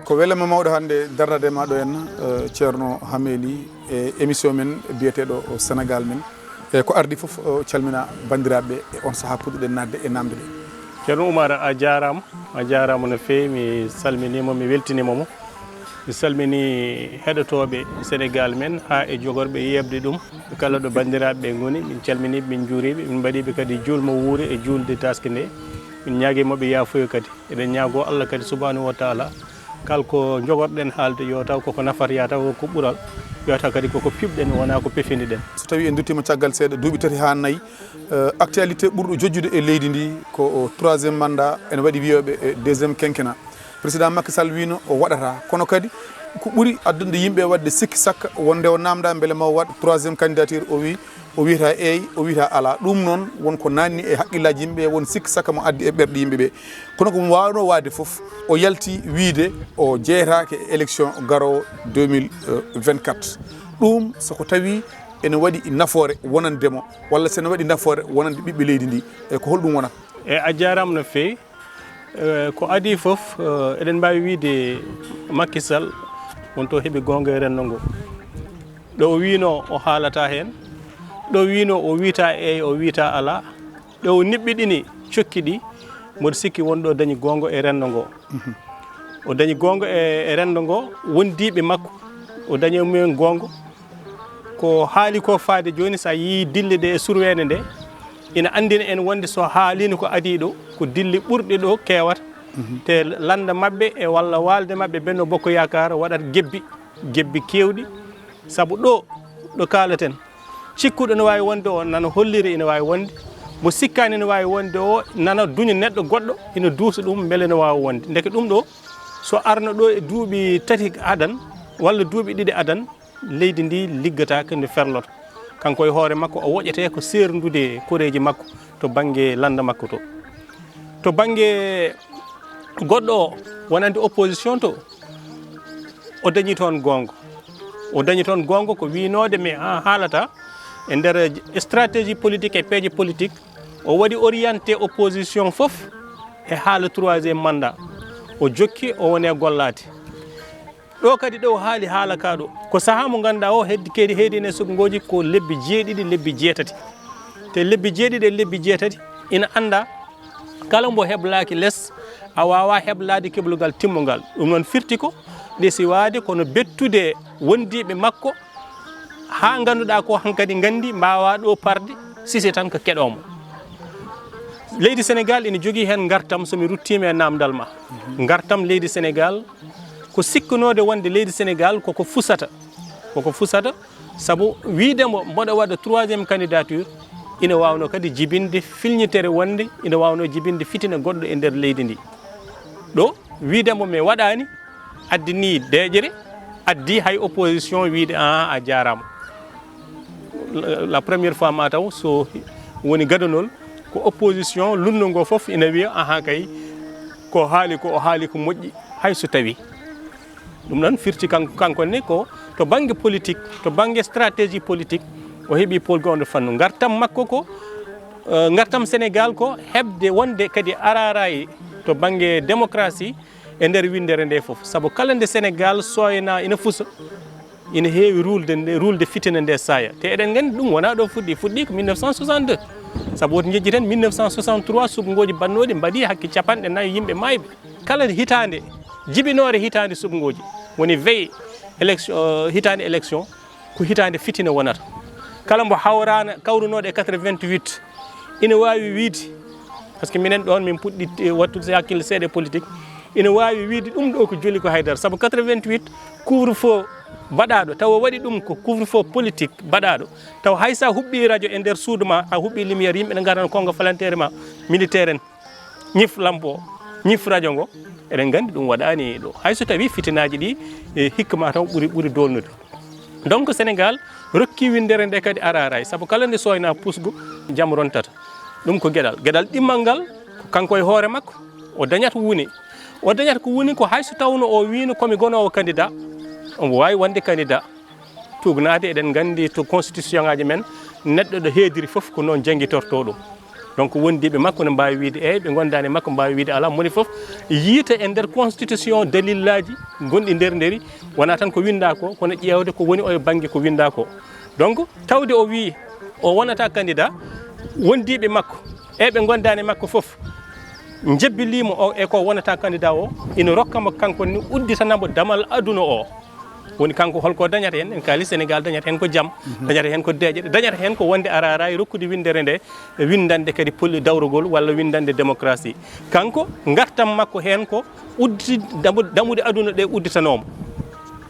ko welema mawɗo hannde darnade ma ɗo henna ceerno Hameli e émission men biyeteɗo Sénégal men e ko ardi fof calmina bandiraɓe e on saaha puɗɗuɗen nadde e namde ɗe. ceerno Oumar a jarama no fewi, mi salminimo mi weltinimomo, mi salmini heɗotoɓe Sénégal men ha e jogorɓe yebde ɗum kala ɗo bandiraɓe goni, min calminiɓe min juuriɓe, min mbaɗiɓe kadi julmo wuuri e julde taske nde, min ñaguimoɓe yafuya kadi, eɗen ñaago Allah kadi subhanahu wa taala kala ko jogorɗen haalde yo taw koko nafata ya taw ko ɓuural, yo taw kadi koko piɓɗen wona ko pefiniɗen. So tawi en duttima caggal seeɗa duuɓi tati ha nayyi actualité ɓurɗo jojjude e leydi ndi ko 3e mandat ene waɗi wiyoɓe 2e quinquennat. Président Macky Sall wino o waɗata, kono kadi ko ɓuuri addude yimɓe wadde sikki sakka wonde o namda beele ma waɗ 3e candidature o wiyata eyi o wiyata ala, ɗum noon wonko nanni e haqqillaji yimɓe, won sikki sakka mo addi e ɓerɗe yimɓeɓe. kono ko wawno wade foof o yalti wiide o jeeyatake e élection garowo 2024. ɗum soko tawi ene waɗi nafoore wonandemo walla sene waɗi nafoore wonande ɓiɓɓe leydi ndi e ko holɗum wonata. A jarama no fewi, ko adi foof eɗen mbawi wiide Macky Sall wonto heeɓi gonga e renndo ngo. ɗo o wino o haalata hen, ɗo wino o wiita eyi o wiita ala, ɗo o niɓɓiɗini cokki ɗi, mboɗo sikki wonɗo dañi gonga e renndo ngo. O dañi gonga e renndo ngo, wondiɓe makko o dañi mumen gonga. Ko haali ko faade joni sa yi dille ɗe e surwede nde ina andina en wonde so haalino ko adi ɗo ko dille ɓurɗe ɗo kewata, te landa mabɓe e walla walde mabɓe Benno Bokk Yakar waɗat gebbi kewɗi, saabu ɗo kalaten cikkuɗo ne wawi wonde o nana holliri ina wawi wonde, mo sikkani ne wawi wonde o nana duña neɗɗo goɗɗo ina duusa ɗum beele ne wawi wonde. Ndeke ɗum ɗo so arno ɗo e duuɓi tati adan walla duuɓi ɗiɗi adan, leydi ndi liggataka nde ferloto. Kanko e hoore makko o woƴete ko serdude koreji makko to banggue landa makko to. To banggue goɗɗo o wonande opposition to o dañi toon gonga. O dañi toon gonga ko winode mais haalata e nder stratégie politique e peeje politique o waɗi orienté opposition foof e haala 3e mandat. O jokki o wone gollade. ɗo kadi ɗo haali haala ka ɗo ko saaha mo ganduɗa o kedi heedine subngooji ko lebbi jeeɗiɗi lebbi jeetati, te lebbi jeeɗiɗi e lebbi jeetati ina anda kala mbo heblaki less a wawa heblade keblugal timmugal. ɗum noon firti ko ɗesi waade kono bettude wondiɓe makko ha ganduɗa ko hankkadi gandi mbawa ɗo parde sise tan ko keɗomo. Leydi Sénégal ina jogui hen gartam, somi ruttima e namdal ma, gartam leydi Sénégal ko sikkanode wonde leydi Sénégal koko fusata saabu wiidemo mboɗo waɗa 3e candidature ina wawno kadi jibinde filñitere wonde, ina wawno jibinde fitina goɗɗo e nder leydi ndi. ɗo wiidemo mi waɗani addini deƴere, addi hay opposition wiide a jarama. La première fois ma taw so woni gadanol ko opposition lunno ngo foof ina wiya kay ko haali ko o haali ko moƴƴi hay so tawi. ɗum noon firti kanko ne ko to banggue politique, to banggue stratégie politique o heeɓi polgonde fannu. Gartam makko ko gartam Sénégal ko hebde wonde kadi ararayi to banggue démocratie e nder windere nde foof, saabu kala nde Sénégal soyna ina fusa ina heewi rulde fitina nde saya. Te eɗen gandi ɗum wona ɗo fuɗɗi ko 1962, saabu woto jejjiten 1963 subngooji bannoɗi mbaɗi hakke 4 yimɓe mayɓe. kala hitande jibinore hitande subngooji woni veille élection hitande élection ko hitande fitina wonata. Kala mbo hawrana kawrunoɗo e 88 ina wawi wiide, par ce que minen ɗon min puɗɗi wattude hakkille seeɗa politique, ina wawi wiide ɗum ɗo ko joli ko haydara, saabu 88 couvre-feu baɗaɗo taw waɗi ɗum ko couvre-feu politique baɗaɗo, taw haysa huɓɓi radio e nder suudu ma a huɓɓi lumiére yimɓe ne garana kongo falantere ma militaire en ñif lampo ñif radio ngo, eɗen gandi ɗum waɗani ɗo, hayso tawi fitinaji ɗi hikka ma taw ɓuuri dolnude. Donc Sénégal rokki windere nde kadi araray, saabu kala nde soyna pusgo jaam rontata. ɗum ko gueɗal ɗimmal ngal ko kanko e hoore makko o dañata woni ko woni ko hayso tawno o wino komi gonowo candidat, omo wawi wonde candidat tugnade. eɗen gandi to constitution ngaji men neɗɗo ɗo heediri foof ko noon jangguitorto ɗum. donc wondiɓe makko ne mbawi wiide eyyi ɓe gondani makko mbawi wiide ala moni foof yiita e nder constitution dalillaji gonɗi nder nderi wona tan ko winda ko kono ƴewde ko woni o banggue ko winda ko donc tawde o wi o wonata candidat wondiɓe makko e ɓe gondani makko foof jebbilimo o e ko wonata candidat o ina rokkamo kanko ni udditanamo damal aduna o woni kanko holko dañata hen en kaali Sénégal dañata hen ko jaam dañata hen ko deeƴe dañata hen ko wonde arara e rokkude windere nde windande kadi polli dawrugol walla windande démocratie kanko gartam makko hen ko uddi damude aduna ɗe udditanomo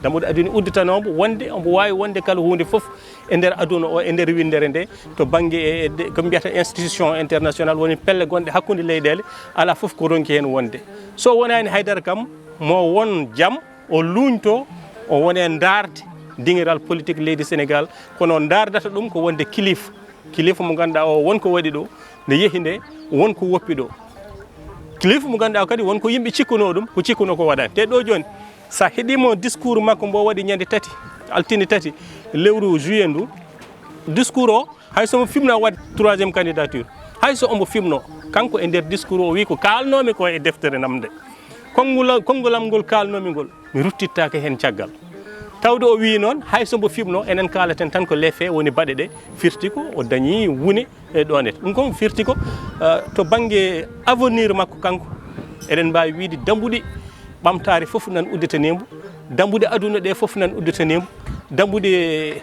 damude aduna udditanomo wonde omo wawi wonde kala hunde foof e nder aduna o e nder windere nde to banggue ko mbiyata institution international woni pelle gonɗe hakkude leyɗele ala foof ko ronki hen wonde so wonani haydara kam mo won jaam o luñto o wone darde dingiral politique leydi Sénégal kono dardata ɗum ko wonde kilifa mo ganduɗa o wonko waɗi ɗo nde yeehi nde wonko woppi ɗo kilifa mo ganduɗa kadi wonko yimɓe cikkuno ɗum ko cikkuno ko waɗani te ɗo joni sa heeɗimo discours makko mbo waɗi ñande tati altine tati lewru juillet ndu discours o hay somo fimno wadde 3e candidature hay so omo fimno kanko e nder discours o wi ko kalnomi ko e deftere namde kongolam ngol kalnomi ngol mi ruttittake hen caggal tawde o wi noon hay sombo fimno enen kalaten tan ko lefe woni baɗe ɗe firti ko o dañi wune e ɗonete ɗum ko firti ko to banggue avenir makko kanko eɗen mbawi wiide dambuɗi ɓamtare foof nan udditanimo dambuɗe aduna ɗe foof nan udditanimo dambuɗe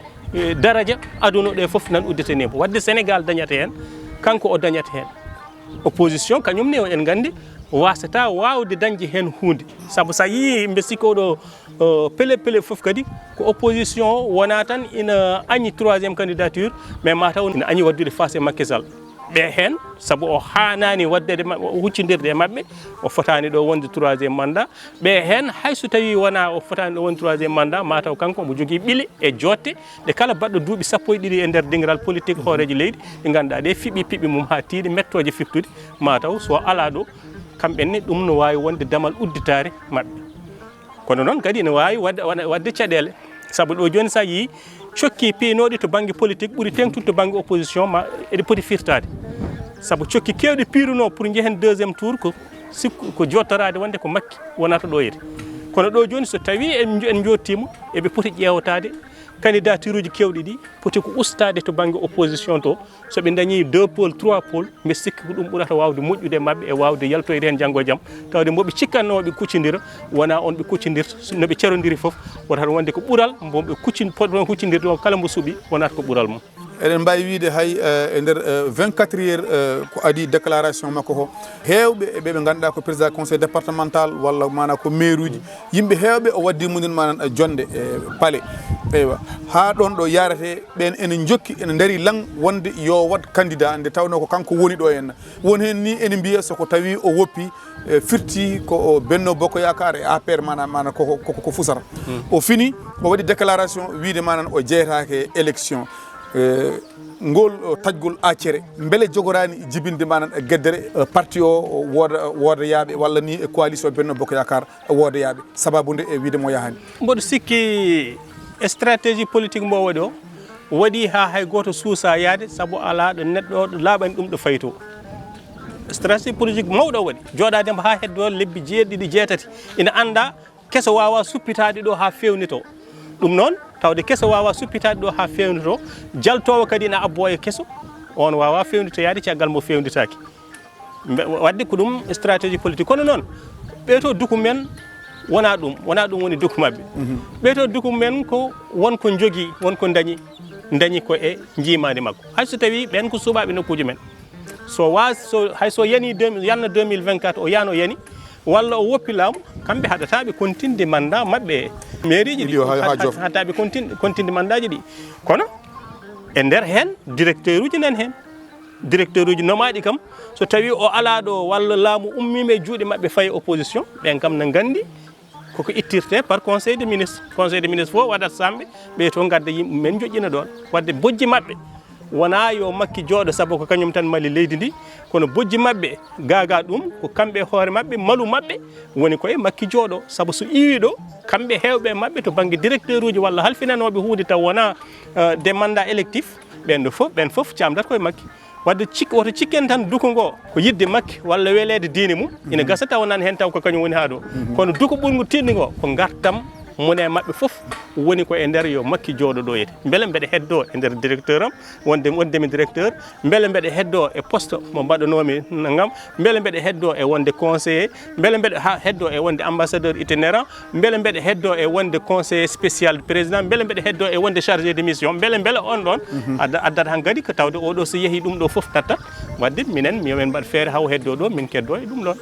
daradia aduna ɗe foof nan udditanimo wadde Sénégal dañata hen kanko o dañata hen opposition kañumne o en gandi wasata wawde dañde hen hunde saabu sa yii mbe sikkoɗo pele foof kadi ko opposition wona tan ina añi 3e candidature mais mataw ina añi waddude face e Macky Sall ɓe hen saabu o hanani waddede huccidirde e mabɓe o fotani ɗo wonde 3e mandat ɓe hen hayso tawi wona o fotani ɗo wonde 3e mandat mataw kanko omo jogui ɓiile e jotte ɗe kala baɗɗo duuɓi 12 e nder dingiral politique hooreji leydi ɗi ganduɗa ɗe piiɓi mum ha tiiɗi mettoje fiftude mataw so ala ɗo kamɓenne ɗum no wawi wonde damal udditare mabɓe kono noon kadi ne wawi wadde caɗele saabu ɗo joni sa yii cokki piinoɗi to banggue politique ɓuuri tengtude to banggue opposition ma eɗe poti firtade saabu cokki kewɗe piruno pour jehen 2e tour ko sikku ko jottorade wonde ko Macky wonata ɗo yete kono ɗo joni so tawi en jottimo eɓe poti ƴewtade candidature uji kewɗi ɗi poti ko ustade to banggue opposition to soɓe dañi 2 pôle 3 pôle mbe sikki ko ɗum ɓurata wawde moƴƴude mabɓe e wawde yaltoyde hen janggo e jaam tawde moɓe cikkannoɓe kuccidira wona on ɓe kuccidirta noɓe carodiri foof wotata wonde ko ɓuural moɓe poɗɗon kuccidirde o kala mbo suuɓi wonata ko ɓuural mum eɗen mbawi wiide hay e nder 24 heures ko adi déclaration makko ko hewɓe ɓeɓe ganduɗa ko président conseil départemental walla mana ko maire uji yimɓe hewɓe o waddi munen manan jonde e palais eywa ha ɗon ɗo yarete ɓen ene jokki ene daari lang wonde yo wat candidat nde tawno ko kanko woni ɗo henna won hen ni ene mbiya soko tawi o woppi firti ko Benno Bokk Yakar e APR mana ko fusata o fini o waɗi déclaration wiide manan o jeeyatake élection ngol tajgol accere beele jogorani jibinde manan gueddere parti o wooda yaaɓe walla ni e coalition Benno Bokk Yakar wooda yaaɓe sababu nde e wiide mo yahani mboɗo sikki stratégie politique mo waɗi o waɗi ha hay goto suusa yaade saabu ala ɗo neɗɗo ɗo laaɓani ɗum ɗo fayto stratégie politique mawɗo waɗi joɗademo ha heddo lebbi jeeɗiɗi jeetati ina anda keso wawa suppitade ɗo ha fewnito ɗum noon tawde keso wawa suppitade ɗo ha fewnito jaltowo kadi ina abbo e keso on wawa fewnitoyade caggal mo fewnitaki wadde ko ɗum stratégie politique kono noon ɓeeto duku men wona ɗum woni duku mabɓe ɓeeto duku men ko wonko jogui wonko dañi ko e jimade makko hayso tawi ɓen ko suuɓaɓe nokkuji men hayso yani yanna 2024 o yano yani walla o woppi laamu kamɓe haɗataɓe continde mandat mabɓe mairie ji ɗi haɗataɓe continde mandat ji ɗi kono e nder hen directeur uji nan hen directeur uji nomaɗi kam so tawi o ala ɗo walla laamu ummima e juuɗe mabɓe faye opposition ɓen kam ne gandi koko ittirte par conseil des ministres fof waɗat samɓe ɓe to gadda yimɓe men joƴƴina ɗon wadde bojji mabɓe wona yo Macky jooɗo saabu ko kañum tan mali leydi ndi kono bojji mabɓe gaga ɗum ko kamɓe hoore mabɓe malu mabɓe woni koye Macky jooɗo saabu so iwi ɗo kamɓe hewɓe mabɓe to banggue directeur uji walla halfinanoɓe hunde taw wona des mandat électif ɓen foof camdata koye Macky wadde woto cikken tan duko ngo ko yidde Macky walla welede diine mum ina gasa taw nan hen taw ko kañum woni ha ɗo kono duko ɓurgu tinni ngo ko gartam mone mabɓe fof woni ko e nder yo Macky jooɗo ɗo yete beele mbeɗa heddo e nder directeur am wondemi directeur beele mbeɗa heddo e poste mo mbaɗanomi ngam beele mbeɗa heddo e wonde conseiller beele mbeɗa heddo e wonde ambassadeur itinérant beele mbeɗa heddo e wonde conseiller spécial président beele mbeɗa heddo e wonde chargé de mission beele on ɗon addat han kadi ko tawde oɗo so yeehi ɗum ɗo fof tattat wadde minen yomin mbaɗ feere haw heddo ɗo min keddo e ɗum ɗon